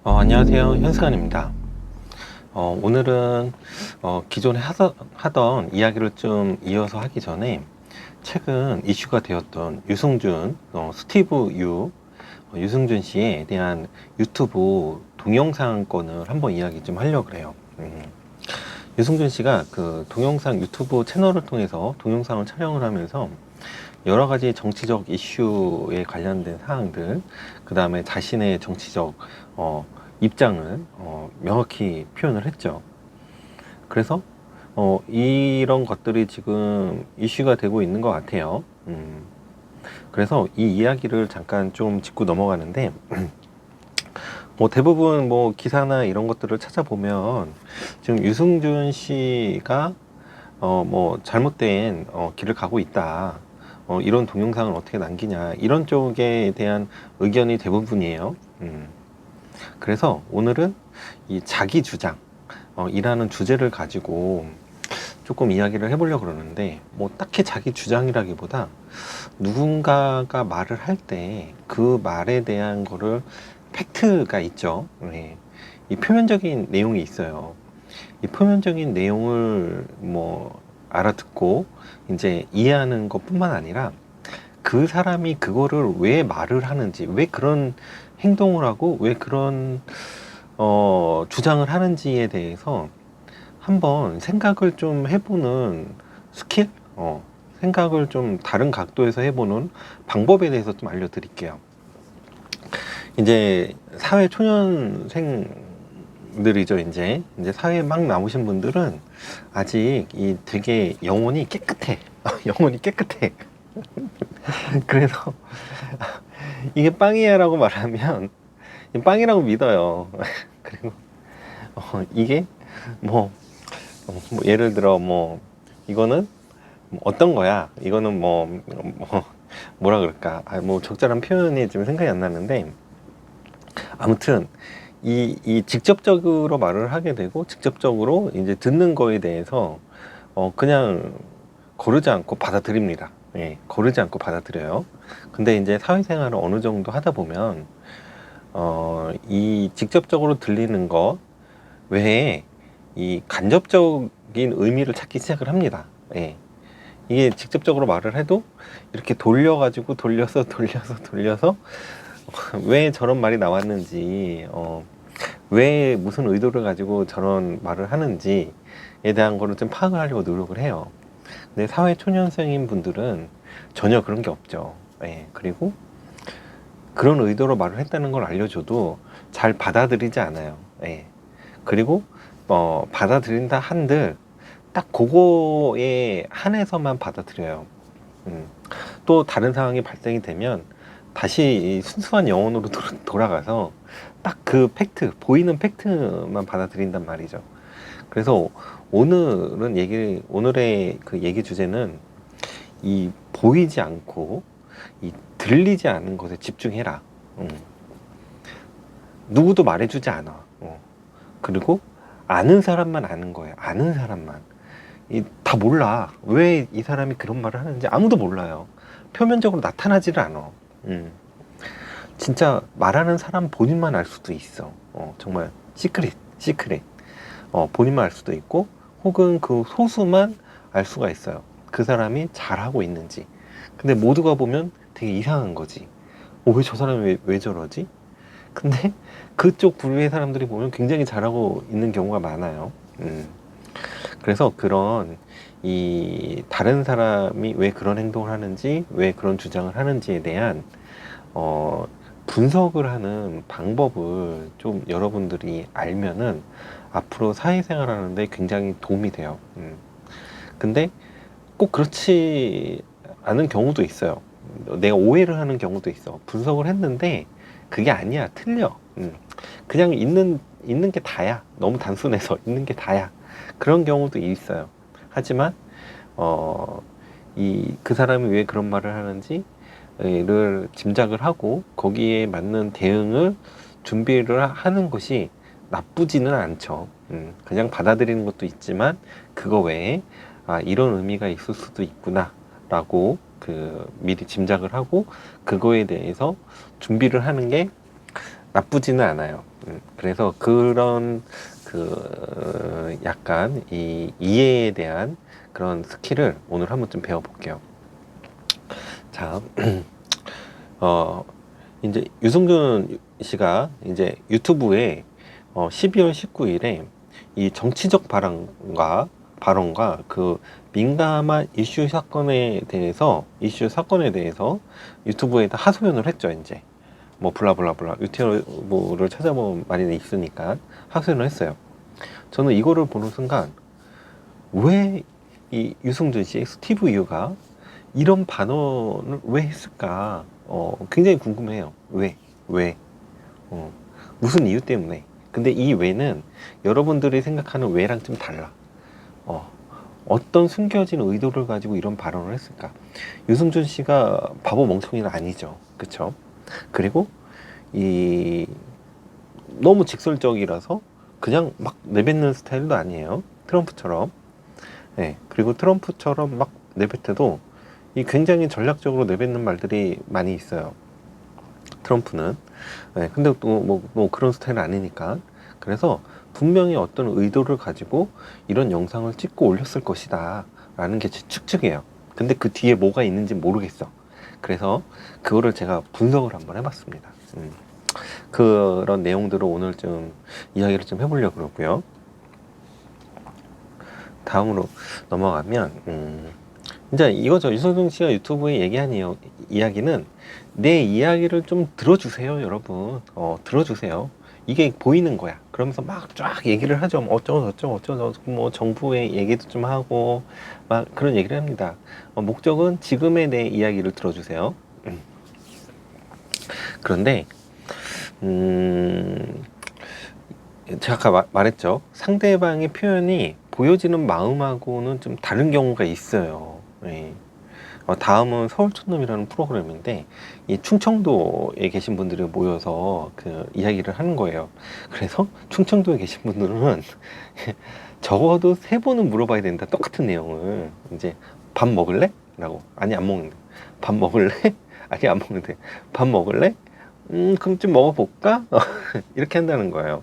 안녕하세요. 현승환입니다. 오늘은 기존에 하던 이야기를 좀 이어서 하기 전에 최근 이슈가 되었던 유승준, 유승준 씨에 대한 유튜브 동영상 건을 한번 이야기 좀 하려고 그래요. 유승준 씨가 그 동영상 유튜브 채널을 통해서 동영상을 촬영을 하면서 여러 가지 정치적 이슈에 관련된 사항들, 그 다음에 자신의 정치적 입장을 명확히 표현을 했죠. 그래서 이런 것들이 지금 이슈가 되고 있는 것 같아요. 그래서 이 이야기를 잠깐 좀 짚고 넘어가는데 뭐 대부분 뭐 기사나 이런 것들을 찾아보면 지금 유승준 씨가 뭐 잘못된 길을 가고 있다. 이런 동영상을 어떻게 남기냐 이런 쪽에 대한 의견이 대부분이에요. 그래서 오늘은 이 자기 주장 이라는 주제를 가지고 조금 이야기를 해보려고 그러는데, 뭐 딱히 자기 주장이라기보다 누군가가 말을 할 때 그 말에 대한 거를 팩트가 있죠. 네. 이 표면적인 내용이 있어요. 이 표면적인 내용을 뭐 알아듣고 이제 이해하는 것뿐만 아니라 그 사람이 그거를 왜 말을 하는지, 왜 그런 행동을 하고 왜 그런 주장을 하는지에 대해서 한번 생각을 좀 해보는 스킬? 생각을 좀 다른 각도에서 해보는 방법에 대해서 좀 알려드릴게요. 이제 사회 초년생들이죠. 이제 사회에 막 나오신 분들은 아직 이 되게 영혼이 깨끗해. 영혼이 깨끗해. 그래서 이게 빵이야라고 말하면 빵이라고 믿어요. 그리고 이게 뭐, 예를 들어 뭐 이거는 어떤 거야? 이거는 뭐라 그럴까? 뭐 적절한 표현이 지금 생각이 안 나는데, 아무튼 이 직접적으로 말을 하게 되고 직접적으로 이제 듣는 거에 대해서 그냥 거르지 않고 받아들입니다. 예, 거르지 않고 받아들여요. 근데 이제 사회생활을 어느 정도 하다 보면 이 직접적으로 들리는 거 외에 이 간접적인 의미를 찾기 시작을 합니다. 예. 이게 직접적으로 말을 해도 이렇게 돌려가지고 돌려서 왜 저런 말이 나왔는지, 왜 무슨 의도를 가지고 저런 말을 하는지에 대한 거를 좀 파악을 하려고 노력을 해요. 근데 사회 초년생인 분들은 전혀 그런 게 없죠. 예. 그리고 그런 의도로 말을 했다는 걸 알려줘도 잘 받아들이지 않아요. 예. 그리고 받아들인다 한들 딱 그거에 한해서만 받아들여요. 또 다른 상황이 발생이 되면 다시 이 순수한 영혼으로 돌아가서 딱 그 팩트, 보이는 팩트만 받아들인단 말이죠. 그래서 오늘의 그 얘기 주제는 이 보이지 않고 이 들리지 않는 것에 집중해라. 누구도 말해주지 않아. 그리고 아는 사람만 아는 거예요. 아는 사람만. 다 몰라. 왜 이 사람이 그런 말을 하는지 아무도 몰라요. 표면적으로 나타나지를 않아. 진짜 말하는 사람 본인만 알 수도 있어. 정말 시크릿. 본인만 알 수도 있고, 혹은 그 소수만 알 수가 있어요. 그 사람이 잘하고 있는지. 근데 모두가 보면 되게 이상한 거지. 왜 저 사람이 왜 저러지? 근데 그쪽 부류의 사람들이 보면 굉장히 잘하고 있는 경우가 많아요. 그래서 그런 이 다른 사람이 왜 그런 행동을 하는지, 왜 그런 주장을 하는지에 대한 분석을 하는 방법을 좀 여러분들이 알면은 앞으로 사회생활 하는데 굉장히 도움이 돼요. 근데 꼭 그렇지 않은 경우도 있어요. 내가 오해를 하는 경우도 있어. 분석을 했는데 그게 아니야. 틀려. 그냥 있는 게 다야. 너무 단순해서 있는 게 다야. 그런 경우도 있어요. 하지만 그 사람이 왜 그런 말을 하는지를 짐작을 하고 거기에 맞는 대응을 준비를 하는 것이 나쁘지는 않죠. 그냥 받아들이는 것도 있지만 그거 외에 이런 의미가 있을 수도 있구나 라고 미리 짐작을 하고 그거에 대해서 준비를 하는 게 나쁘지는 않아요. 그래서 그런 그 약간 이 이해에 대한 그런 스킬을 오늘 한번 좀 배워볼게요. 자, 이제 유승준 씨가 이제 유튜브에 12월 19일에 이 정치적 발언과 그 민감한 이슈 사건에 대해서 유튜브에다 하소연을 했죠. 이제 뭐 블라블라블라 유튜브를 찾아보면 많이 있으니까 하소연을 했어요. 저는 이거를 보는 순간 왜 이 유승준 씨, 스티브 유가 이런 반언을 왜 했을까? 굉장히 궁금해요. 왜? 왜? 어, 무슨 이유 때문에? 근데 이 왜는 여러분들이 생각하는 왜랑 좀 달라. 어떤 숨겨진 의도를 가지고 이런 발언을 했을까? 유승준 씨가 바보 멍청이는 아니죠. 그쵸? 그리고 이 너무 직설적이라서 그냥 막 내뱉는 스타일도 아니에요. 트럼프처럼. 네. 그리고 트럼프처럼 막 내뱉어도 이 굉장히 전략적으로 내뱉는 말들이 많이 있어요. 트럼프는. 네. 근데 또 뭐 그런 스타일은 아니니까. 그래서 분명히 어떤 의도를 가지고 이런 영상을 찍고 올렸을 것이다 라는 게 제 추측이에요. 근데 그 뒤에 뭐가 있는지 모르겠어. 그래서 그거를 제가 분석을 한번 해봤습니다. 그런 내용들을 오늘 좀 이야기를 좀 해보려고 그러고요. 다음으로 넘어가면 이제 이거죠. 유승준 씨가 유튜브에 얘기한 이야기는 내 이야기를 좀 들어주세요, 여러분. 들어주세요. 이게 보이는 거야. 그러면서 막 쫙 얘기를 하죠. 뭐 어쩌고 뭐 정부의 얘기도 좀 하고 막 그런 얘기를 합니다. 목적은 지금의 내 이야기를 들어주세요. 그런데 제가 아까 말했죠. 상대방의 표현이 보여지는 마음하고는 좀 다른 경우가 있어요. 예. 다음은 서울촌놈이라는 프로그램인데 이 충청도에 계신 분들이 모여서 그 이야기를 하는 거예요. 그래서 충청도에 계신 분들은 적어도 3번은 물어봐야 된다. 똑같은 내용을 이제 밥 먹을래? 라고. 아니 안 먹는데. 밥 먹을래? 아니 안 먹는데. 밥 먹을래? 그럼 좀 먹어볼까? 이렇게 한다는 거예요.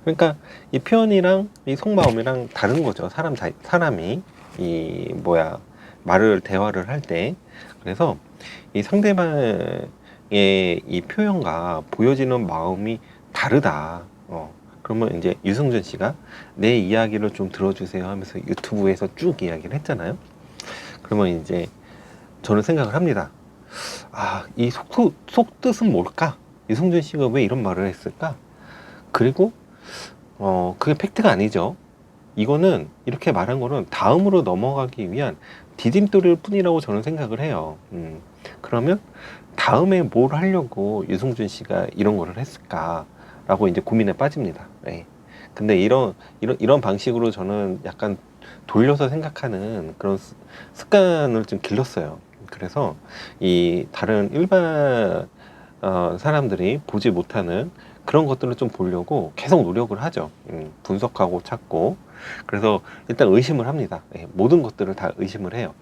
그러니까 이 표현이랑 이 속마음이랑 다른 거죠. 사람이 이 대화를 할 때. 그래서 이 상대방의 이 표현과 보여지는 마음이 다르다. 그러면 이제 유승준 씨가 내 이야기를 좀 들어주세요 하면서 유튜브에서 쭉 이야기를 했잖아요. 그러면 이제 저는 생각을 합니다. 이 속뜻은 뭘까? 유승준 씨가 왜 이런 말을 했을까? 그리고 그게 팩트가 아니죠. 이거는 이렇게 말한 거는 다음으로 넘어가기 위한 디딤돌일 뿐이라고 저는 생각을 해요. 그러면 다음에 뭘 하려고 유승준 씨가 이런 거를 했을까라고 이제 고민에 빠집니다. 네. 근데 이런 방식으로 저는 약간 돌려서 생각하는 그런 습관을 좀 길렀어요. 그래서 이 다른 일반 사람들이 보지 못하는 그런 것들을 좀 보려고 계속 노력을 하죠. 분석하고 찾고. 그래서 일단 의심을 합니다. 모든 것들을 다 의심을 해요.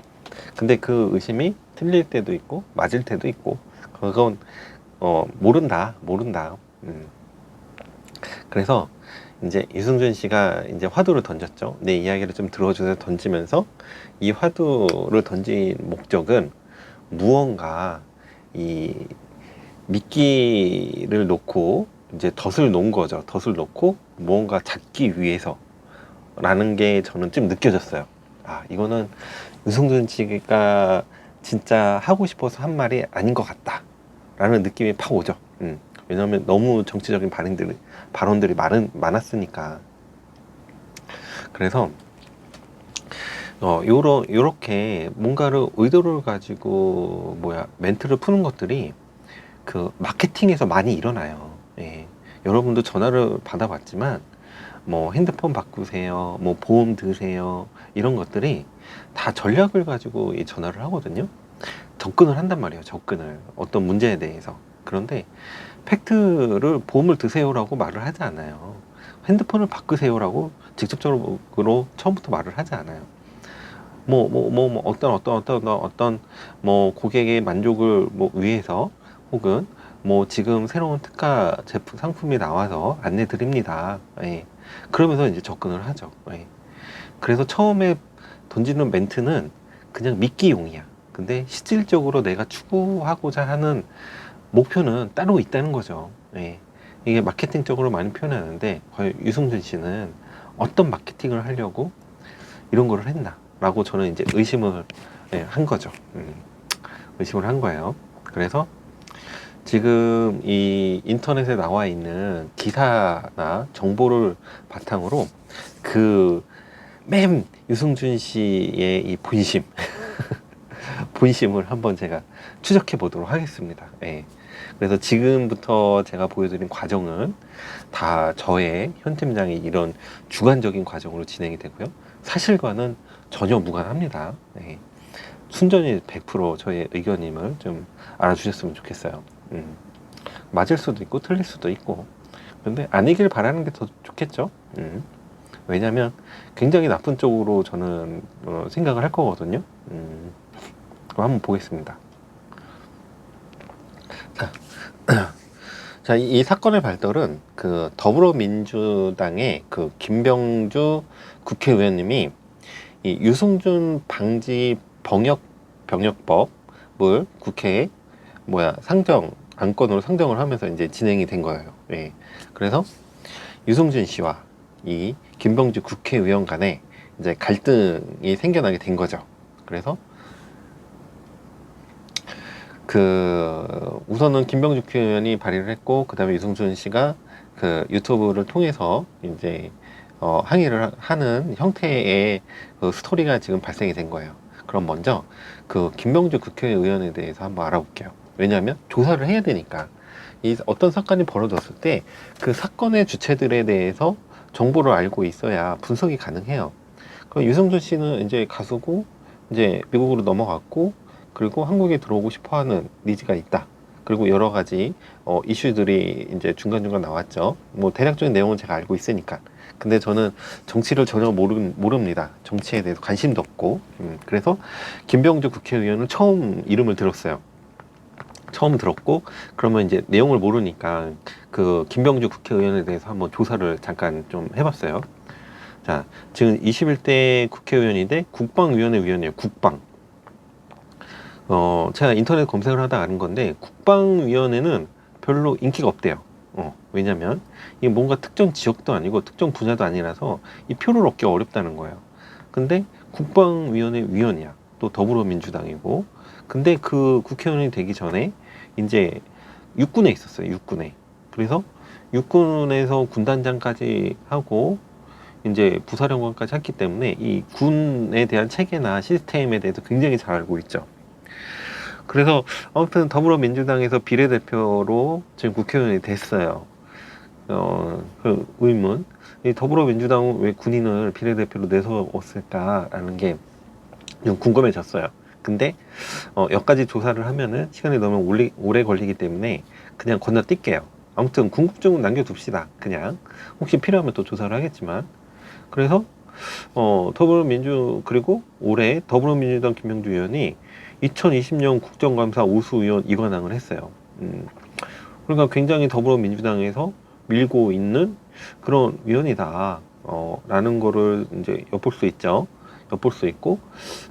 근데 그 의심이 틀릴 때도 있고 맞을 때도 있고 그건 모른다. 그래서 이제 유승준 씨가 이제 화두를 던졌죠. 내 이야기를 좀 들어주세요 던지면서 이 화두를 던진 목적은 무언가 이 미끼를 놓고 이제 덫을 놓은 거죠. 덫을 놓고 무언가 잡기 위해서라는 게 저는 좀 느껴졌어요. 이거는 유승준 씨가 진짜 하고 싶어서 한 말이 아닌 것 같다 라는 느낌이 팍 오죠. 왜냐하면 너무 정치적인 발언들이 많았으니까. 그래서 요렇게 뭔가를 의도를 가지고 멘트를 푸는 것들이 그 마케팅에서 많이 일어나요. 예. 여러분도 전화를 받아봤지만 뭐 핸드폰 바꾸세요, 뭐 보험 드세요, 이런 것들이 다 전략을 가지고 이 전화를 하거든요. 접근을 한단 말이에요. 접근을 어떤 문제에 대해서. 그런데 팩트를 보험을 드세요라고 말을 하지 않아요. 핸드폰을 바꾸세요라고 직접적으로 처음부터 말을 하지 않아요. 어떤 고객의 만족을 위해서 혹은 뭐 지금 새로운 특가 제품 상품이 나와서 안내 드립니다. 예. 그러면서 이제 접근을 하죠. 예. 그래서 처음에 던지는 멘트는 그냥 미끼용이야. 근데 실질적으로 내가 추구하고자 하는 목표는 따로 있다는 거죠. 예. 이게 마케팅적으로 많이 표현하는데 과연 유승준 씨는 어떤 마케팅을 하려고 이런 거를 했나 라고 저는 이제 의심을 한 거죠. 의심을 한 거예요. 그래서 지금 이 인터넷에 나와 있는 기사나 정보를 바탕으로 그 맨 유승준 씨의 이 본심 본심을 한번 제가 추적해 보도록 하겠습니다. 예. 그래서 지금부터 제가 보여드린 과정은 다 저의 현 팀장의 이런 주관적인 과정으로 진행이 되고요. 사실과는 전혀 무관합니다. 예. 순전히 100% 저의 의견임을 좀 알아주셨으면 좋겠어요. 맞을 수도 있고 틀릴 수도 있고, 근데 아니길 바라는 게 더 좋겠죠. 왜냐면 굉장히 나쁜 쪽으로 저는 생각을 할 거거든요. 그럼 한번 보겠습니다. 자, 이 사건의 발달은 그 더불어민주당의 그 김병주 국회의원님이 이 유승준 방지 병역법을 국회에 안건으로 상정을 하면서 이제 진행이 된 거예요. 예. 그래서 유승준 씨와 이 김병주 국회의원 간에 이제 갈등이 생겨나게 된 거죠. 그래서 우선은 김병주 국회의원이 발의를 했고, 그 다음에 유승준 씨가 그 유튜브를 통해서 이제 항의를 하는 형태의 그 스토리가 지금 발생이 된 거예요. 그럼 먼저 그 김병주 국회의원에 대해서 한번 알아볼게요. 왜냐하면 조사를 해야 되니까. 이 어떤 사건이 벌어졌을 때 그 사건의 주체들에 대해서 정보를 알고 있어야 분석이 가능해요. 그럼 유승준 씨는 이제 가수고 이제 미국으로 넘어갔고, 그리고 한국에 들어오고 싶어하는 니즈가 있다. 그리고 여러 가지 이슈들이 이제 중간중간 나왔죠. 뭐 대략적인 내용은 제가 알고 있으니까. 근데 저는 정치를 전혀 모릅니다. 정치에 대해서 관심도 없고. 그래서 김병주 국회의원은 처음 이름을 들었어요. 처음 들었고, 그러면 이제 내용을 모르니까 그 김병주 국회의원에 대해서 한번 조사를 잠깐 좀 해봤어요. 자, 지금 21대 국회의원인데 국방위원회 위원이에요. 국방. 제가 인터넷 검색을 하다 아는 건데 국방위원회는 별로 인기가 없대요. 왜냐면 이게 뭔가 특정 지역도 아니고 특정 분야도 아니라서 이 표를 얻기 어렵다는 거예요. 근데 국방위원회 위원이야. 또 더불어민주당이고. 근데 그 국회의원이 되기 전에 이제 육군에 있었어요. 육군에. 그래서 육군에서 군단장까지 하고 이제 부사령관까지 했기 때문에 이 군에 대한 체계나 시스템에 대해서 굉장히 잘 알고 있죠. 그래서 아무튼 더불어민주당에서 비례대표로 지금 국회의원이 됐어요. 그 의문. 이 더불어민주당은 왜 군인을 비례대표로 내세웠을까라는 게 좀 궁금해졌어요. 근데 여기까지 조사를 하면은 시간이 너무 오래 걸리기 때문에 그냥 건너뛸게요. 아무튼 궁금증은 남겨둡시다. 그냥 혹시 필요하면 또 조사를 하겠지만. 그래서 그리고 올해 더불어민주당 김병주 의원이 2020년 국정감사 우수위원 이관왕을 했어요. 그러니까 굉장히 더불어민주당에서 밀고 있는 그런 위원이다. 라는 거를 이제 엿볼 수 있죠. 엿볼 수 있고,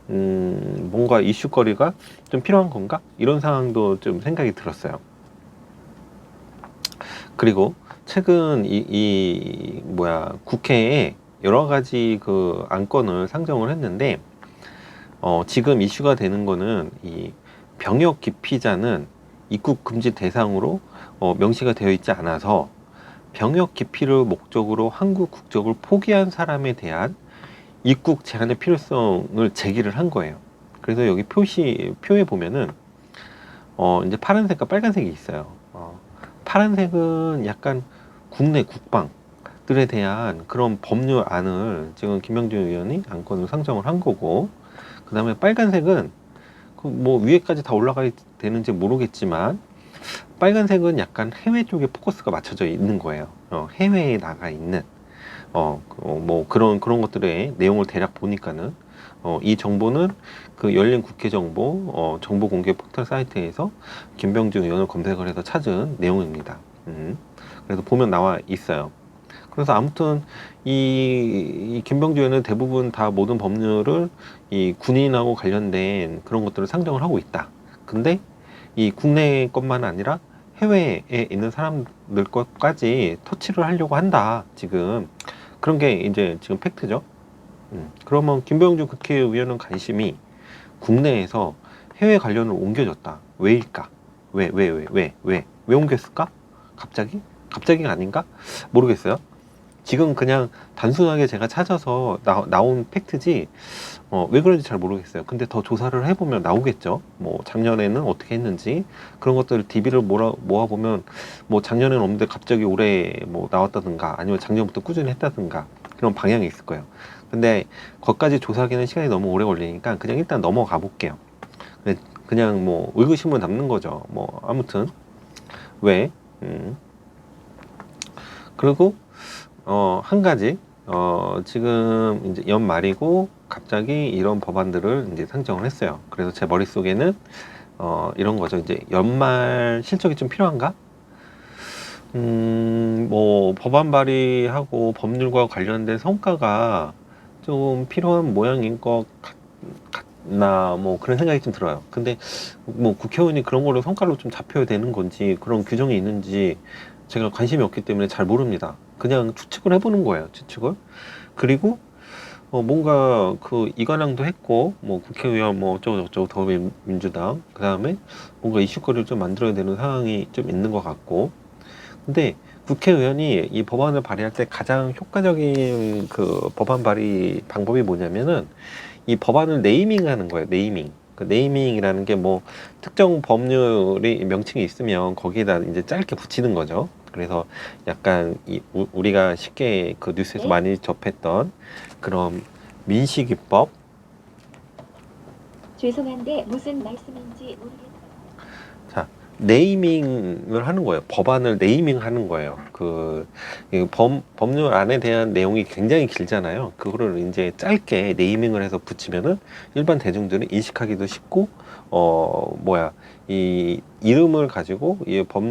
뭔가 이슈거리가 좀 필요한 건가? 이런 상황도 좀 생각이 들었어요. 그리고 최근 국회에 여러 가지 그 안건을 상정을 했는데, 지금 이슈가 되는 거는 이 병역 기피자는 입국 금지 대상으로 명시가 되어 있지 않아서 병역 기피를 목적으로 한국 국적을 포기한 사람에 대한 입국 제한의 필요성을 제기를 한 거예요. 그래서 여기 표에 보면은 이제 파란색과 빨간색이 있어요. 파란색은 약간 국내 국방들에 대한 그런 법률안을 지금 김병주 의원이 안건을 상정을 한 거고, 그 다음에 빨간색은 뭐 위에까지 다 올라가 되는지 모르겠지만 빨간색은 약간 해외 쪽에 포커스가 맞춰져 있는 거예요. 해외에 나가 있는 뭐 그런 것들의 내용을 대략 보니까는 이 정보는 그 열린 국회 정보, 정보 공개 포털 사이트에서 김병준 의원을 검색을 해서 찾은 내용입니다. 그래서 보면 나와 있어요. 그래서 아무튼 이 김병준 의원은 대부분 다 모든 법률을 이 군인하고 관련된 그런 것들을 상정을 하고 있다. 근데 이 국내 것만 아니라 해외에 있는 사람들 것까지 터치를 하려고 한다. 지금 그런 게 이제 지금 팩트죠. 그러면 김병준 국회의원은 관심이 국내에서 해외 관련을 옮겨졌다. 왜일까? 왜 옮겼을까? 갑자기? 갑자기가 아닌가? 모르겠어요. 지금 그냥 단순하게 제가 찾아서 나온 팩트지, 왜 그런지 잘 모르겠어요. 근데 더 조사를 해보면 나오겠죠. 뭐, 작년에는 어떻게 했는지, 그런 것들을 DB를 모아보면, 뭐, 작년에는 없는데 갑자기 올해 뭐 나왔다든가, 아니면 작년부터 꾸준히 했다든가, 그런 방향이 있을 거예요. 근데, 거기까지 조사하기는 시간이 너무 오래 걸리니까, 그냥 일단 넘어가 볼게요. 그냥 뭐, 의구심을 남는 거죠. 뭐, 아무튼, 왜, 그리고, 한 가지, 지금 이제 연말이고 갑자기 이런 법안들을 이제 상정을 했어요. 그래서 제 머릿속에는, 이런 거죠. 이제 연말 실적이 좀 필요한가? 뭐, 법안 발의하고 법률과 관련된 성과가 좀 필요한 모양인 것 같나, 뭐, 그런 생각이 좀 들어요. 근데, 뭐, 국회의원이 그런 걸로 성과로 좀 잡혀야 되는 건지, 그런 규정이 있는지, 제가 관심이 없기 때문에 잘 모릅니다. 그냥 추측을 해보는 거예요, 추측을. 그리고, 뭔가 그 이관왕도 했고, 뭐, 국회의원 뭐, 어쩌고저쩌고 더불어민주당, 그 다음에 뭔가 이슈거리를 좀 만들어야 되는 상황이 좀 있는 것 같고, 근데 국회의원이 이 법안을 발의할 때 가장 효과적인 그 법안 발의 방법이 뭐냐면은 이 법안을 네이밍하는 거예요. 네이밍. 그 네이밍이라는 게 뭐 특정 법률이 명칭이 있으면 거기에다 이제 짧게 붙이는 거죠. 그래서 약간 우리가 쉽게 그 뉴스에서 많이 접했던 그런 민식이법. 죄송한데 무슨 말씀인지 모르겠어요. 자, 네이밍을 하는 거예요. 법안을 네이밍하는 거예요. 이 법률 안에 대한 내용이 굉장히 길잖아요. 그거를 이제 짧게 네이밍을 해서 붙이면은 일반 대중들은 인식하기도 쉽고, 이 이름을 가지고 이 법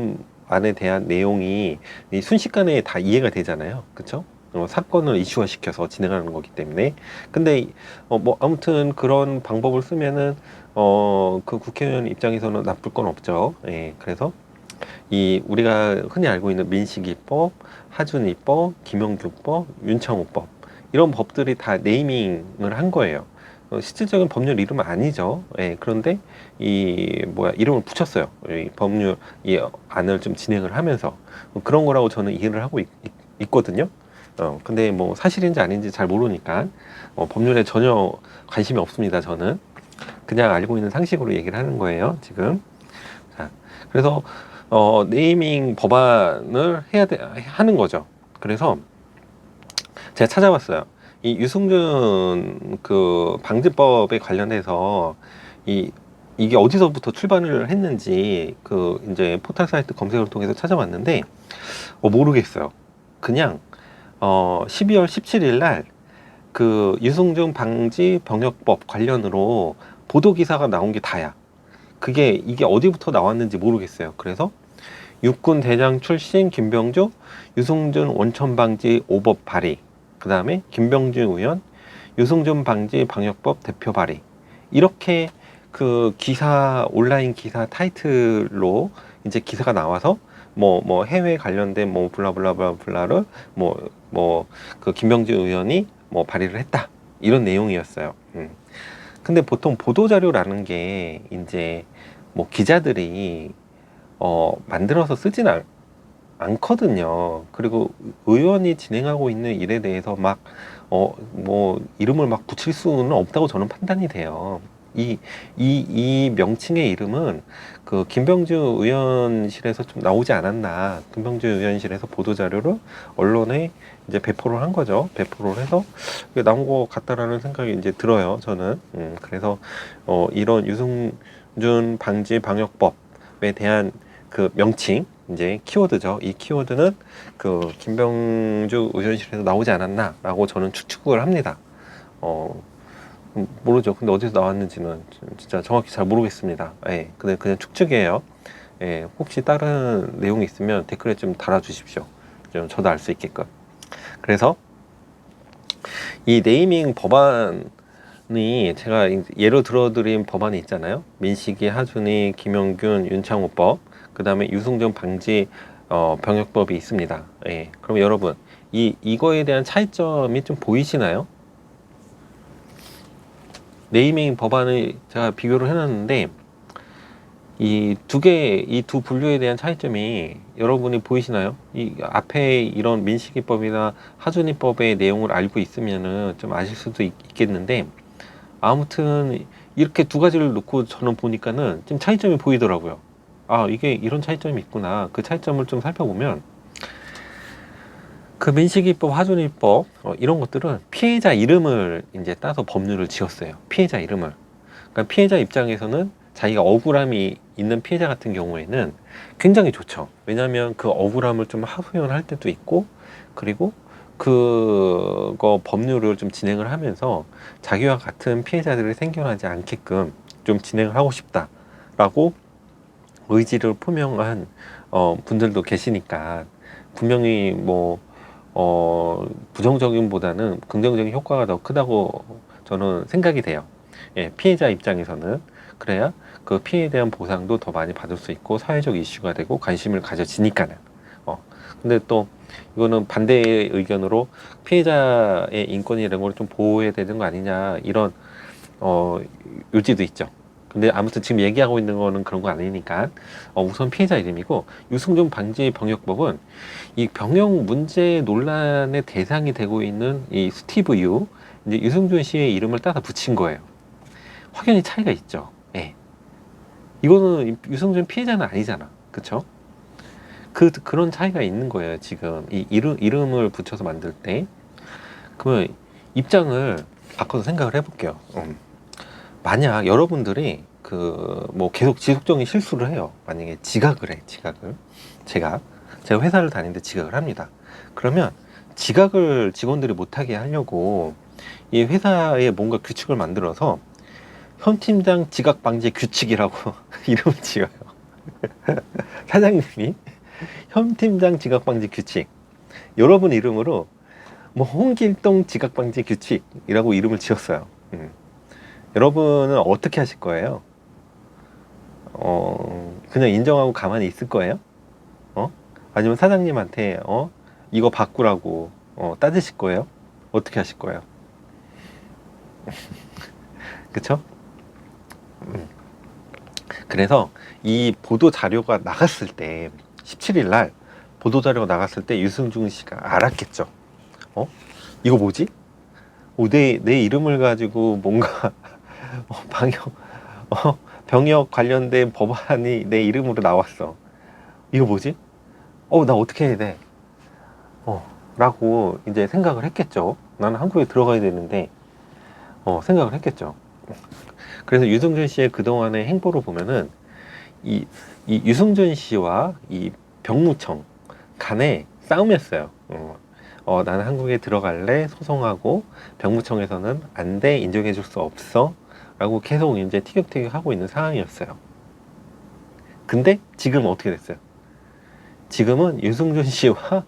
안에 대한 내용이 이 순식간에 다 이해가 되잖아요. 그쵸? 사건을 이슈화 시켜서 진행하는 거기 때문에. 근데, 뭐, 아무튼 그런 방법을 쓰면은 그 국회의원 입장에서는 나쁠 건 없죠. 예, 그래서 우리가 흔히 알고 있는 민식이법, 하준이법, 김영규법, 윤창호법 이런 법들이 다 네이밍을 한 거예요. 실질적인 법률 이름은 아니죠. 예, 그런데 이름을 붙였어요. 이 법률 이 안을 좀 진행을 하면서 그런 거라고 저는 이해를 하고 있거든요. 근데 뭐 사실인지 아닌지 잘 모르니까 법률에 전혀 관심이 없습니다. 저는. 그냥 알고 있는 상식으로 얘기를 하는 거예요, 지금. 자, 그래서, 네이밍 법안을 하는 거죠. 그래서 제가 찾아봤어요. 이 유승준 그 방지법에 관련해서 이게 어디서부터 출발을 했는지 이제 포털 사이트 검색을 통해서 찾아봤는데, 모르겠어요. 그냥, 12월 17일 날 그 유승준 방지 병역법 관련으로 보도 기사가 나온 게 다야. 이게 어디부터 나왔는지 모르겠어요. 그래서 육군 대장 출신 김병주 유승준 원천 방지 5법 발의, 그 다음에 김병주 의원 유승준 방지 방역법 대표 발의, 이렇게 그 온라인 기사 타이틀로 이제 기사가 나와서 뭐 해외 관련된 뭐 블라블라블라를 그 김병주 의원이 뭐 발의를 했다, 이런 내용이었어요. 근데 보통 보도자료라는 게 이제 뭐 기자들이 만들어서 쓰진 않거든요. 그리고 의원이 진행하고 있는 일에 대해서 뭐 이름을 막 붙일 수는 없다고 저는 판단이 돼요. 이 명칭의 이름은 그 김병주 의원실에서 좀 나오지 않았나. 김병주 의원실에서 보도자료를 언론에 이제 배포를 한 거죠. 배포를 해서 나온 것 같다라는 생각이 이제 들어요. 저는. 그래서 이런 유승준 방지 방역법에 대한 그 명칭, 이제 키워드죠. 이 키워드는 그 김병주 의원실에서 나오지 않았나라고 저는 추측을 합니다. 모르죠. 근데 어디서 나왔는지는 진짜 정확히 잘 모르겠습니다. 예, 근데 그냥 추측이에요. 예, 혹시 다른 내용이 있으면 댓글에 좀 달아주십시오. 좀 저도 알 수 있게끔. 그래서 이 네이밍 법안이 제가 예로 들어드린 법안이 있잖아요. 민식이, 하준이, 김영균, 윤창호법, 그 다음에 유승준 방지 병역법이 있습니다. 예, 그럼 여러분 이거에 대한 차이점이 좀 보이시나요? 네이밍 법안을 제가 비교를 해놨는데 이 두 분류에 대한 차이점이 여러분이 보이시나요? 이 앞에 이런 민식이법이나 하준이법의 내용을 알고 있으면은 좀 아실 수도 있겠는데 아무튼 이렇게 두 가지를 놓고 저는 보니까는 좀 차이점이 보이더라고요. 아, 이게 이런 차이점이 있구나. 그 차이점을 좀 살펴보면 그 민식이법, 하준이법 이런 것들은 피해자 이름을 이제 따서 법률을 지었어요. 피해자 이름을. 그러니까 피해자 입장에서는 자기가 억울함이 있는 피해자 같은 경우에는 굉장히 좋죠. 왜냐하면 그 억울함을 좀 하소연할 때도 있고, 그리고 그거 법률을 좀 진행을 하면서 자기와 같은 피해자들이 생겨나지 않게끔 좀 진행을 하고 싶다라고 의지를 표명한 분들도 계시니까 분명히 뭐 부정적인보다는 긍정적인 효과가 더 크다고 저는 생각이 돼요. 예, 피해자 입장에서는 그래야 그 피해에 대한 보상도 더 많이 받을 수 있고 사회적 이슈가 되고 관심을 가져지니까는. 근데 또 이거는 반대의 의견으로 피해자의 인권이 이런 걸 좀 보호해야 되는 거 아니냐 이런 요지도 있죠. 근데 아무튼 지금 얘기하고 있는 거는 그런 거 아니니까 우선 피해자 이름이고 유승준 방지 병역법은 이 병역 문제 논란의 대상이 되고 있는 이 스티브 유 이제 유승준 씨의 이름을 따서 붙인 거예요. 확연히 차이가 있죠. 예. 이거는 유승준 피해자는 아니잖아. 그쵸? 그런 차이가 있는 거예요. 지금 이 이름을 붙여서 만들 때. 그러면 입장을 바꿔서 생각을 해볼게요. 만약 여러분들이 뭐 계속 지속적인 실수를 해요. 만약에 지각을 해, 지각을. 제가 회사를 다니는데 지각을 합니다. 그러면 지각을 직원들이 못하게 하려고 이 회사에 뭔가 규칙을 만들어서 현 팀장 지각 방지 규칙이라고 이름을 지어요. 사장님이 현 팀장 지각 방지 규칙. 여러분 이름으로 뭐 홍길동 지각 방지 규칙이라고 이름을 지었어요. 여러분은 어떻게 하실 거예요? 그냥 인정하고 가만히 있을 거예요? 아니면 사장님한테 이거 바꾸라고 따지실 거예요? 어떻게 하실 거예요? 그쵸? 그래서 이 보도 자료가 나갔을 때 17일 날 보도 자료가 나갔을 때 유승준 씨가 알았겠죠. 이거 뭐지? 내 이름을 가지고 뭔가 방역 병역 관련된 법안이 내 이름으로 나왔어. 이거 뭐지? 나 어떻게 해야 돼? 라고 이제 생각을 했겠죠. 나는 한국에 들어가야 되는데 생각을 했겠죠. 그래서 유승준 씨의 그동안의 행보를 보면은 이 유승준 씨와 이 병무청 간의 싸움이었어요. 나는 한국에 들어갈래 소송하고 병무청에서는 안 돼, 인정해 줄 수 없어 라고 계속 이제 티격태격 하고 있는 상황이었어요. 근데 지금은 어떻게 됐어요? 지금은 유승준 씨와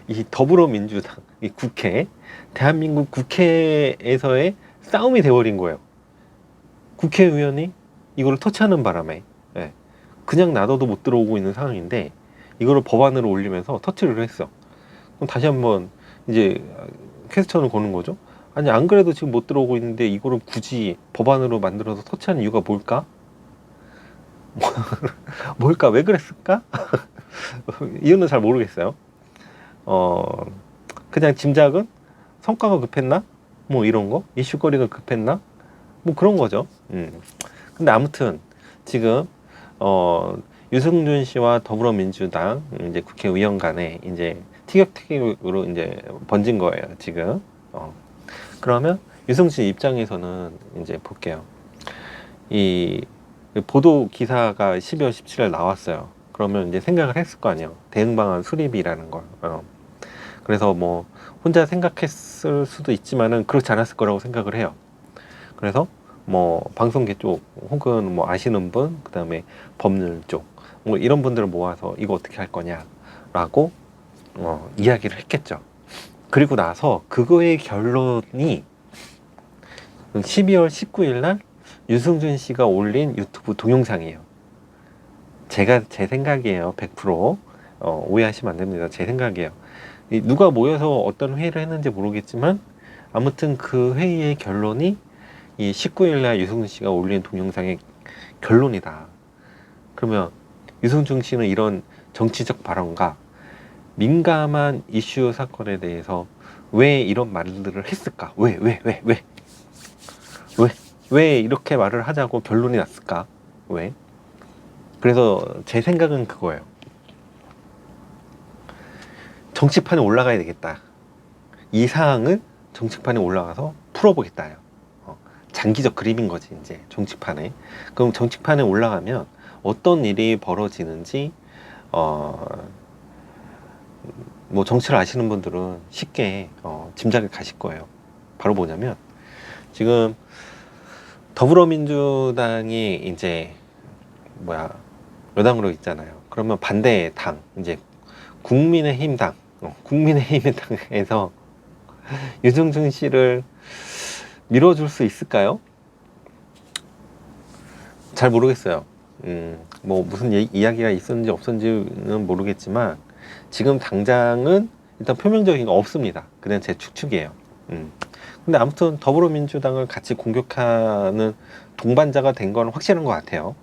이 더불어민주당 이 국회, 대한민국 국회에서의 싸움이 돼버린 거예요. 국회의원이 이거를 터치하는 바람에 그냥 놔둬도 못 들어오고 있는 상황인데 이거를 법안으로 올리면서 터치를 했어. 그럼 다시 한번 이제 퀘스천을 거는 거죠. 아니 안 그래도 지금 못 들어오고 있는데 이거를 굳이 법안으로 만들어서 터치하는 이유가 뭘까? 뭘까? 왜 그랬을까? 이유는 잘 모르겠어요. 그냥 짐작은 성과가 급했나? 뭐 이런 거? 이슈거리가 급했나? 뭐 그런 거죠. 근데 아무튼 지금 유승준 씨와 더불어민주당 이제 국회의원 간에 이제 티격태격으로 이제 번진 거예요, 지금. 그러면 유승준 입장에서는 이제 볼게요. 이 보도 기사가 12월 17일 나왔어요. 그러면 이제 생각을 했을 거 아니에요. 대응 방안 수립이라는 걸. 그래서 뭐 혼자 생각했을 수도 있지만은 그렇지 않았을 거라고 생각을 해요. 그래서 뭐 방송계 쪽 혹은 뭐 아시는 분, 그 다음에 법률 쪽 뭐 이런 분들을 모아서 이거 어떻게 할 거냐라고 이야기를 했겠죠. 그리고 나서 그거의 결론이 12월 19일 날 유승준 씨가 올린 유튜브 동영상이에요. 제 생각이에요. 100% 오해하시면 안 됩니다. 제 생각이에요. 누가 모여서 어떤 회의를 했는지 모르겠지만 아무튼 그 회의의 결론이 이 19일 날 유승준 씨가 올린 동영상의 결론이다. 그러면 유승준 씨는 이런 정치적 발언과 민감한 이슈 사건에 대해서 왜 이런 말들을 했을까? 왜 이렇게 말을 하자고 결론이 났을까? 왜? 그래서 제 생각은 그거예요. 정치판에 올라가야 되겠다. 이 사항을 정치판에 올라가서 풀어보겠다요. 장기적 그림인 거지, 이제 정치판에. 그럼 정치판에 올라가면 어떤 일이 벌어지는지 뭐 정치를 아시는 분들은 쉽게 짐작이 가실 거예요. 바로 뭐냐면 지금 더불어민주당이 이제 여당으로 있잖아요. 그러면 반대 당 이제 국민의힘당, 국민의힘의 당에서 유승준 씨를 밀어줄 수 있을까요? 잘 모르겠어요. 뭐 무슨 이야기가 있었는지 없었는지는 모르겠지만 지금 당장은 일단 표면적인 거 없습니다. 그냥 제 추측이에요. 근데 아무튼 더불어민주당을 같이 공격하는 동반자가 된 건 확실한 것 같아요.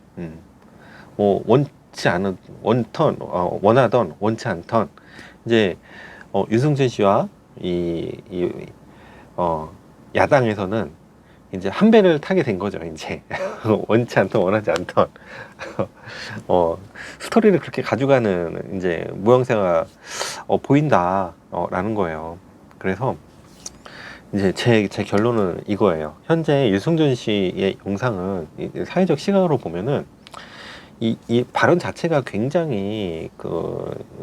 뭐 원치 않은 원하던 원치 않던 이제 유승준 씨와 야당에서는 이제 한 배를 타게 된 거죠. 이제 원치 않던 원하지 않던 스토리를 그렇게 가져가는 이제 모양새가 보인다라는 거예요. 그래서 이제 제 결론은 이거예요. 현재 유승준 씨의 영상은 사회적 시각으로 보면은 이 발언 자체가 굉장히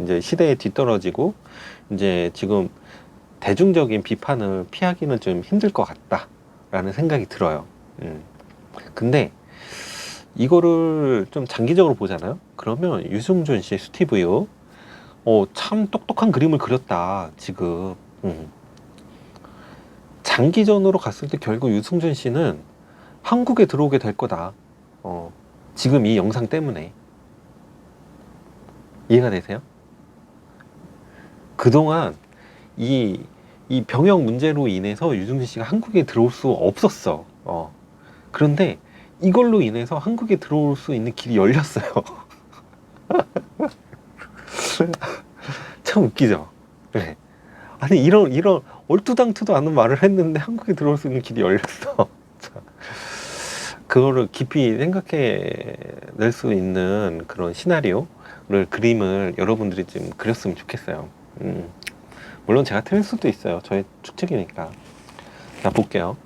이제 시대에 뒤떨어지고 이제 지금 대중적인 비판을 피하기는 좀 힘들 것 같다라는 생각이 들어요. 근데 이거를 좀 장기적으로 보잖아요. 그러면 유승준 씨, 스티브요, 참 똑똑한 그림을 그렸다 지금. 장기전으로 갔을 때 결국 유승준 씨는 한국에 들어오게 될 거다. 지금 이 영상 때문에. 이해가 되세요? 그동안 이 병역 문제로 인해서 유승준 씨가 한국에 들어올 수 없었어. 그런데 이걸로 인해서 한국에 들어올 수 있는 길이 열렸어요. 참 웃기죠? 네. 아니, 이런 얼토당토도 않은 말을 했는데 한국에 들어올 수 있는 길이 열렸어. 그거를 깊이 생각해 낼 수 있는 그런 시나리오를, 그림을 여러분들이 좀 그렸으면 좋겠어요. 물론 제가 틀릴 수도 있어요. 저의 추측이니까. 자, 볼게요.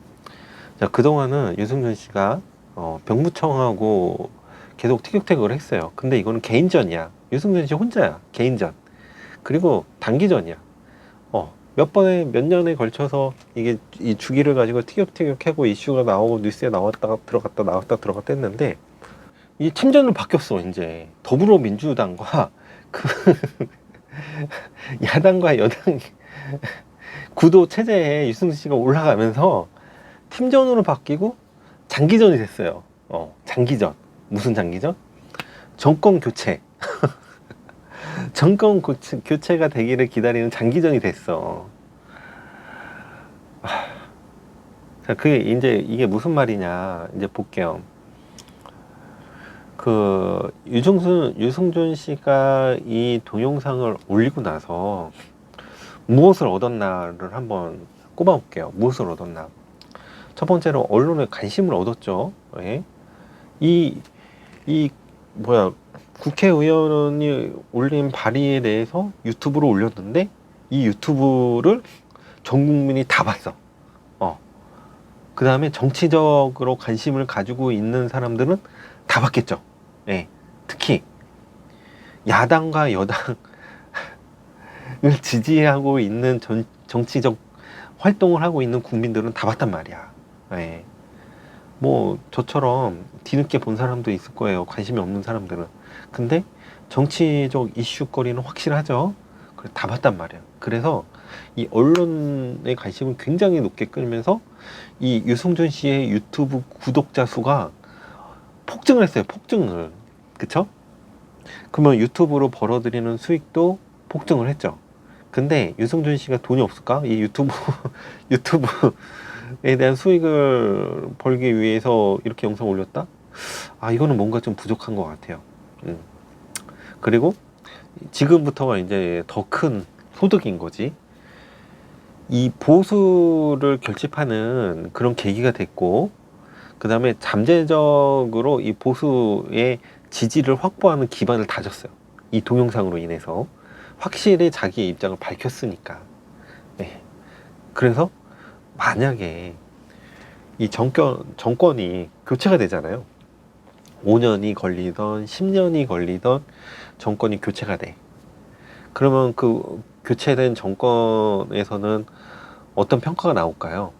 자, 그동안은 유승준 씨가 병무청하고 계속 티격태격을 했어요. 근데 이거는 개인전이야. 유승준 씨 혼자야. 개인전. 그리고 단기전이야. 몇 년에 걸쳐서 이게 이 주기를 가지고 티격태격하고 이슈가 나오고 뉴스에 나왔다가 들어갔다 나왔다 들어갔다 했는데 이 팀전으로 바뀌었어. 이제 더불어민주당과 그 야당과 여당 구도 체제에 유승준 씨가 올라가면서 팀전으로 바뀌고 장기전이 됐어요. 장기전. 무슨 장기전? 정권 교체. 정권 교체가 되기를 기다리는 장기전이 됐어. 자, 그게 이제 이게 무슨 말이냐 이제 볼게요. 유승준 씨가 이 동영상을 올리고 나서 무엇을 얻었나를 한번 꼽아볼게요. 무엇을 얻었나? 첫 번째로 언론에 관심을 얻었죠. 예? 국회의원이 올린 발의에 대해서 유튜브로 올렸는데 이 유튜브를 전 국민이 다 봤어. 그 다음에 정치적으로 관심을 가지고 있는 사람들은 다 봤겠죠. 예. 특히 야당과 여당을 지지하고 있는 정치적 활동을 하고 있는 국민들은 다 봤단 말이야. 예. 뭐 저처럼 뒤늦게 본 사람도 있을 거예요. 관심이 없는 사람들은. 근데 정치적 이슈거리는 확실하죠. 그래서 다 봤단 말이야. 그래서 이 언론의 관심을 굉장히 높게 끌면서 이 유승준 씨의 유튜브 구독자 수가 폭증을 했어요. 폭증을. 그쵸? 그러면 유튜브로 벌어들이는 수익도 폭증을 했죠. 근데 유승준 씨가 돈이 없을까? 이 유튜브 유튜브에 대한 수익을 벌기 위해서 이렇게 영상 올렸다? 아, 이거는 뭔가 좀 부족한 것 같아요. 그리고 지금부터가 이제 더 큰 소득인 거지. 이 보수를 결집하는 그런 계기가 됐고, 그 다음에 잠재적으로 이 보수의 지지를 확보하는 기반을 다졌어요. 이 동영상으로 인해서 확실히 자기의 입장을 밝혔으니까. 네. 그래서 만약에 이 정권이 교체가 되잖아요. 5년이 걸리던 10년이 걸리던 정권이 교체가 돼. 그러면 그 교체된 정권에서는 어떤 평가가 나올까요?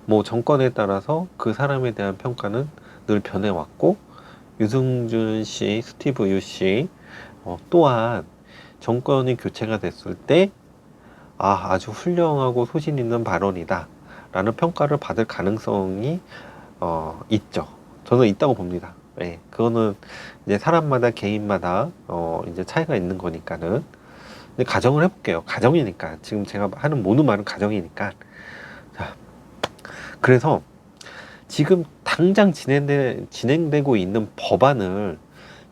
뭐 정권에 따라서 그 사람에 대한 평가는 늘 변해왔고, 유승준 씨, 스티브 유 씨, 또한 정권이 교체가 됐을 때 아주 훌륭하고 소신 있는 발언이다 라는 평가를 받을 가능성이 있죠. 저는 있다고 봅니다. 네, 그거는 이제 사람마다 개인마다 이제 차이가 있는 거니까는. 근데 가정을 해볼게요. 가정이니까. 지금 제가 하는 모든 말은 가정이니까. 자, 그래서 지금 당장 진행되고 있는 법안을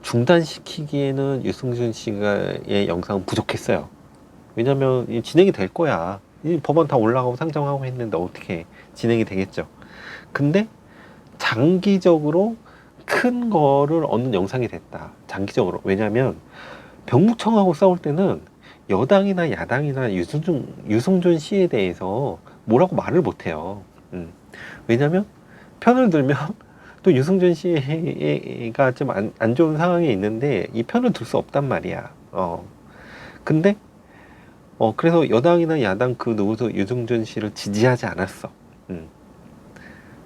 중단시키기에는 유승준 씨의 영상은 부족했어요. 왜냐면 진행이 될 거야. 이 법안 다 올라가고 상정하고 했는데 어떻게 진행이 되겠죠. 근데 장기적으로 큰 거를 얻는 영상이 됐다. 장기적으로. 왜냐면 병무청하고 싸울 때는 여당이나 야당이나 유승준 씨에 대해서 뭐라고 말을 못해요. 왜냐면 편을 들면 또 유승준 씨가 좀 안 좋은 상황에 있는데 이 편을 들 수 없단 말이야. 근데 그래서 여당이나 야당 그 누구도 유승준 씨를 지지하지 않았어.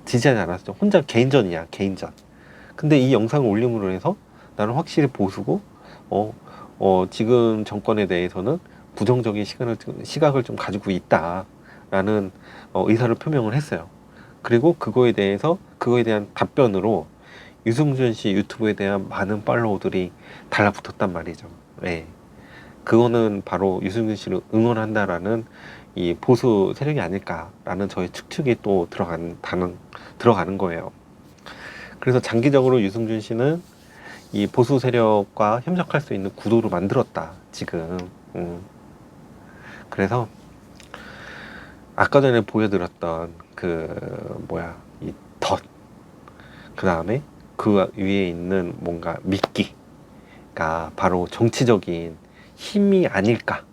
지지하지 않았어. 혼자 개인전이야, 개인전. 근데 이 영상을 올림으로 해서 나는 확실히 보수고, 지금 정권에 대해서는 부정적인 시각을 좀 가지고 있다라는 의사를 표명을 했어요. 그리고 그거에 대한 답변으로 유승준 씨 유튜브에 대한 많은 팔로우들이 달라붙었단 말이죠. 네. 그거는 바로 유승준 씨를 응원한다라는 이 보수 세력이 아닐까라는 저의 추측이 또 들어가는 거예요. 그래서 장기적으로 유승준 씨는 이 보수 세력과 협력할 수 있는 구도를 만들었다, 지금. 그래서 아까 전에 보여드렸던 이 덫, 그 다음에 그 위에 있는 뭔가 미끼가 바로 정치적인 힘이 아닐까.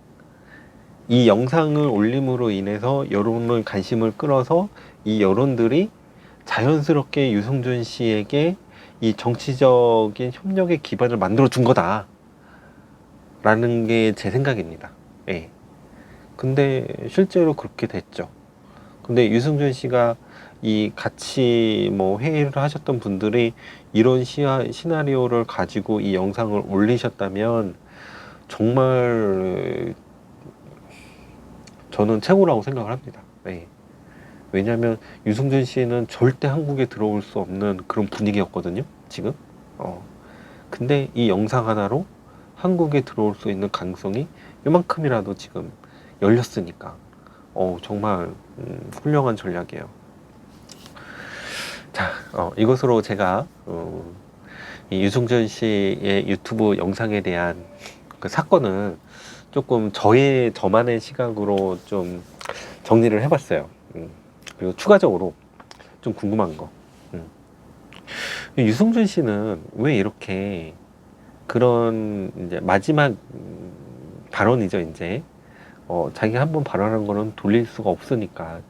이 영상을 올림으로 인해서 여론의 관심을 끌어서 이 여론들이 자연스럽게 유승준 씨에게 이 정치적인 협력의 기반을 만들어 준 거다 라는 게 제 생각입니다. 예. 근데 실제로 그렇게 됐죠. 근데 유승준 씨가 이 같이 뭐 회의를 하셨던 분들이 이런 시나리오를 가지고 이 영상을 올리셨다면 정말 저는 최고라고 생각을 합니다. 네. 왜냐하면 유승준 씨는 절대 한국에 들어올 수 없는 그런 분위기였거든요, 지금. 근데 이 영상 하나로 한국에 들어올 수 있는 가능성이 요만큼이라도 지금 열렸으니까 정말 훌륭한 전략이에요. 자, 이것으로 제가 이 유승준 씨의 유튜브 영상에 대한 그 사건을 조금 저만의 시각으로 좀 정리를 해봤어요. 그리고 추가적으로 좀 궁금한 거. 유승준 씨는 왜 이렇게 그런 이제 마지막 발언이죠, 이제. 자기가 한번 발언한 거는 돌릴 수가 없으니까.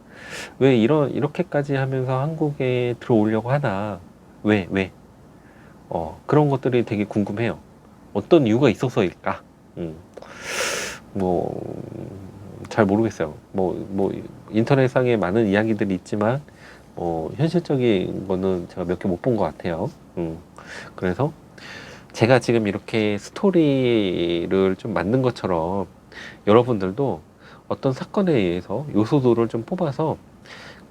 왜 이렇게까지 하면서 한국에 들어오려고 하나? 왜? 그런 것들이 되게 궁금해요. 어떤 이유가 있어서일까? 잘 모르겠어요. 인터넷상에 많은 이야기들이 있지만, 현실적인 거는 제가 몇 개 못 본 것 같아요. 그래서 제가 지금 이렇게 스토리를 좀 만든 것처럼 여러분들도 어떤 사건에 의해서 요소들을 좀 뽑아서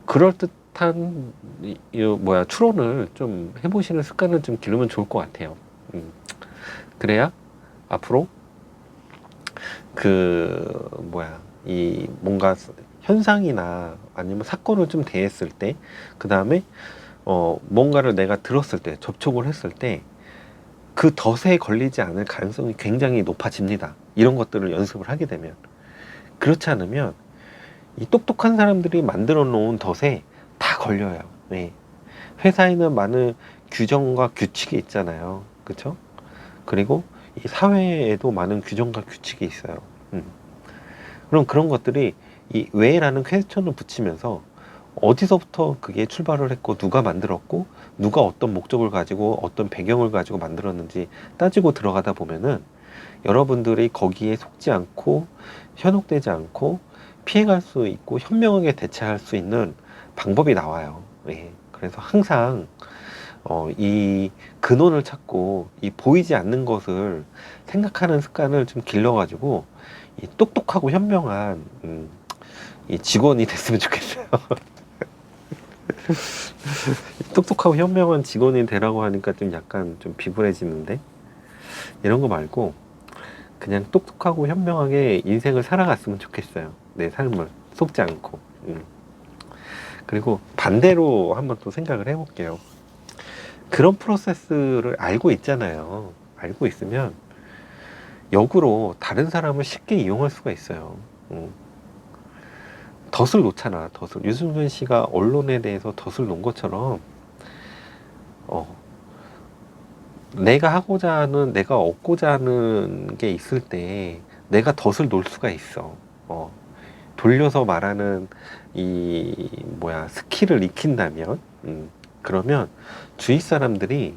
그럴듯한 추론을 좀 해보시는 습관을 좀 기르면 좋을 것 같아요. 그래야 앞으로 이 뭔가 현상이나 아니면 사건을 좀 대했을 때, 그 다음에 뭔가를 내가 들었을 때, 접촉을 했을 때 그 덫에 걸리지 않을 가능성이 굉장히 높아집니다. 이런 것들을 연습을 하게 되면. 그렇지 않으면 이 똑똑한 사람들이 만들어 놓은 덫에 다 걸려요. 네. 회사에는 많은 규정과 규칙이 있잖아요. 그렇죠? 그리고 이 사회에도 많은 규정과 규칙이 있어요. 그럼 그런 것들이 이 왜라는 퀘스천을 붙이면서 어디서부터 그게 출발을 했고, 누가 만들었고, 누가 어떤 목적을 가지고 어떤 배경을 가지고 만들었는지 따지고 들어가다 보면은 여러분들이 거기에 속지 않고 현혹되지 않고 피해갈 수 있고 현명하게 대처할 수 있는 방법이 나와요. 예. 그래서 항상 이 근원을 찾고 이 보이지 않는 것을 생각하는 습관을 좀 길러가지고 이 똑똑하고 현명한 이 직원이 됐으면 좋겠어요. 똑똑하고 현명한 직원이 되라고 하니까 좀 약간 좀 비굴해지는데, 이런 거 말고 그냥 똑똑하고 현명하게 인생을 살아갔으면 좋겠어요. 내 삶을 속지 않고. 그리고 반대로 한번 또 생각을 해볼게요. 그런 프로세스를 알고 있잖아요. 알고 있으면 역으로 다른 사람을 쉽게 이용할 수가 있어요. 덫을 놓잖아. 덫을. 유승준 씨가 언론에 대해서 덫을 놓은 것처럼 내가 하고자 하는, 내가 얻고자 하는 게 있을 때 내가 덫을 놓을 수가 있어. 돌려서 말하는 스킬을 익힌다면, 그러면 주위 사람들이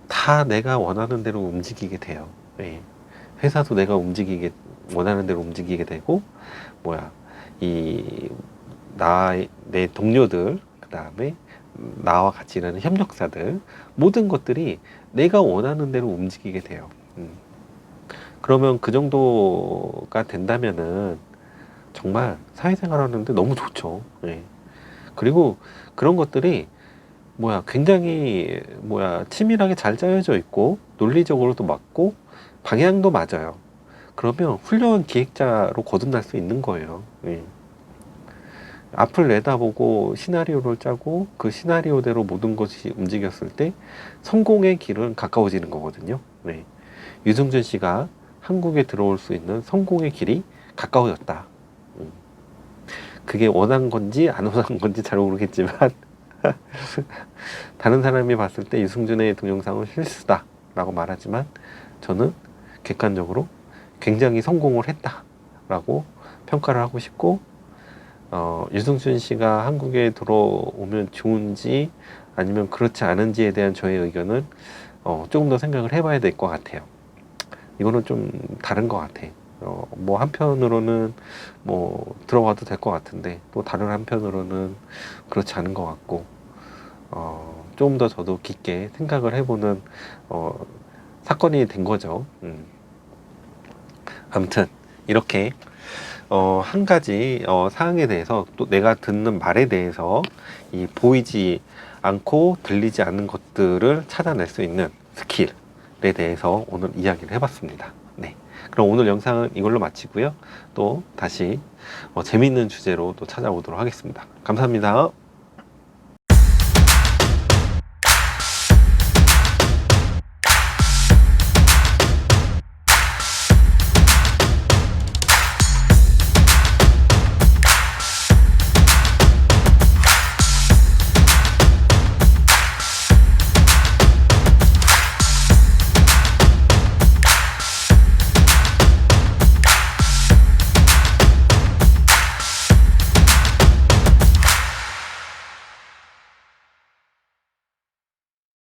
다 내가 원하는 대로 움직이게 돼요. 예. 회사도 내가 원하는 대로 움직이게 되고, 내 동료들, 그 다음에 나와 같이 일하는 협력사들, 모든 것들이 내가 원하는 대로 움직이게 돼요. 그러면 그 정도가 된다면은 정말 사회생활 하는데 너무 좋죠. 예. 그리고 그런 것들이 굉장히 치밀하게 잘 짜여져 있고 논리적으로도 맞고 방향도 맞아요. 그러면 훌륭한 기획자로 거듭날 수 있는 거예요. 예. 앞을 내다보고 시나리오를 짜고 그 시나리오대로 모든 것이 움직였을 때 성공의 길은 가까워지는 거거든요. 네. 유승준 씨가 한국에 들어올 수 있는 성공의 길이 가까워졌다. 그게 원한 건지 안 원한 건지 잘 모르겠지만 다른 사람이 봤을 때 유승준의 동영상은 실수다 라고 말하지만 저는 객관적으로 굉장히 성공을 했다 라고 평가를 하고 싶고, 유승준 씨가 한국에 들어오면 좋은지 아니면 그렇지 않은지에 대한 저의 의견은 조금 더 생각을 해봐야 될 것 같아요. 이거는 좀 다른 것 같아. 한편으로는 들어가도 될 것 같은데 또 다른 한편으로는 그렇지 않은 것 같고, 조금 더 저도 깊게 생각을 해보는 사건이 된 거죠. 아무튼 이렇게 한 가지 사항에 대해서, 또 내가 듣는 말에 대해서 이 보이지 않고 들리지 않는 것들을 찾아낼 수 있는 스킬에 대해서 오늘 이야기를 해봤습니다. 네. 그럼 오늘 영상은 이걸로 마치고요. 또 다시 재미있는 주제로 또 찾아오도록 하겠습니다. 감사합니다.